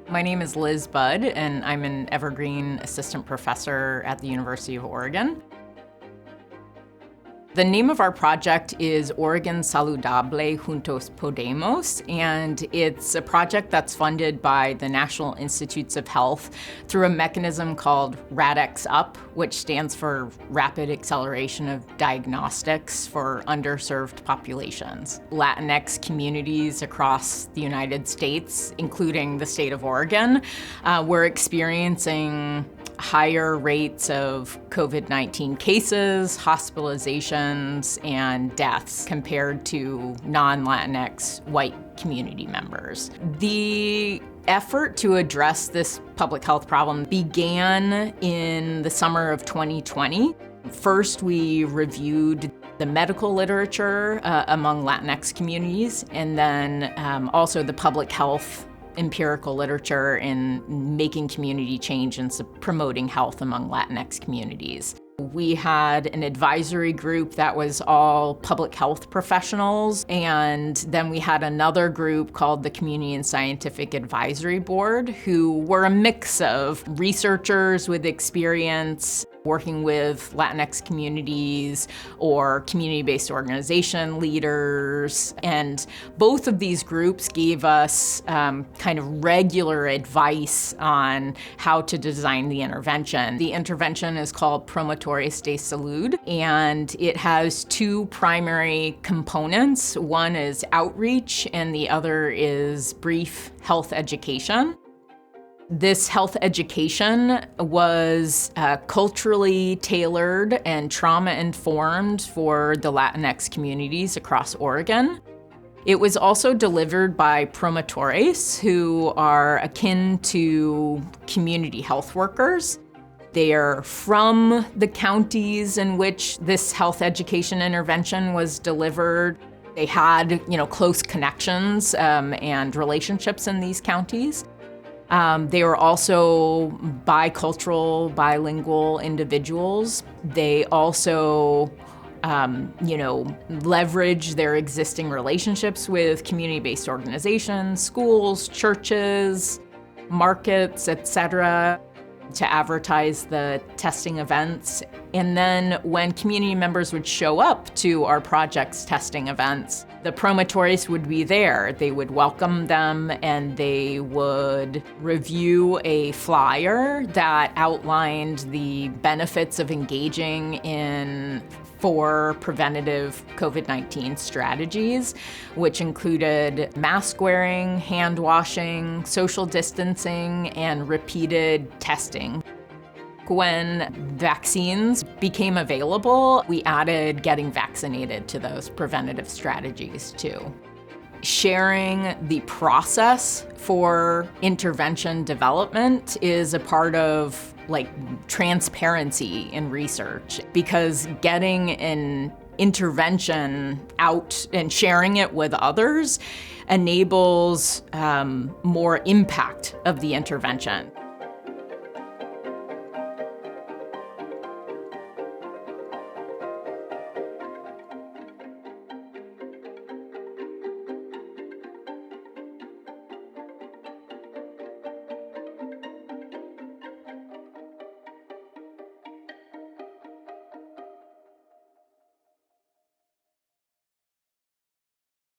My name is Liz Budd, and I'm an Evergreen Assistant Professor at the University of Oregon. The name of our project is Oregon Saludable Juntos Podemos, and it's a project that's funded by the National Institutes of Health through a mechanism called RADx Up, which stands for Rapid Acceleration of Diagnostics for Underserved Populations. Latinx communities across the United States, including the state of Oregon, were experiencing higher rates of COVID-19 cases, hospitalizations, and deaths compared to non-Latinx white community members. The effort to address this public health problem began in the summer of 2020. First, we reviewed the medical literature among Latinx communities, and then also the public health empirical literature in making community change and promoting health among Latinx communities. We had an advisory group that was all public health professionals, and then we had another group called the Community and Scientific Advisory Board, who were a mix of researchers with experience working with Latinx communities or community-based organization leaders. And both of these groups gave us kind of regular advice on how to design the intervention. The intervention is called Promotores de Salud, and it has two primary components. One is outreach, and the other is brief health education. This health education was culturally tailored and trauma-informed for the Latinx communities across Oregon. It was also delivered by promotores, who are akin to community health workers. They are from the counties in which this health education intervention was delivered. They had, close connections and relationships in these counties. They were also bicultural, bilingual individuals. They also, leverage their existing relationships with community-based organizations, schools, churches, markets, etc., to advertise the testing events. And then when community members would show up to our project's testing events, the promotores would be there. They would welcome them, and they would review a flyer that outlined the benefits of engaging in 4 preventative COVID-19 strategies, which included mask wearing, hand washing, social distancing, and repeated testing. When vaccines became available, we added getting vaccinated to those preventative strategies too. Sharing the process for intervention development is a part of transparency in research, because getting an intervention out and sharing it with others enables more impact of the intervention.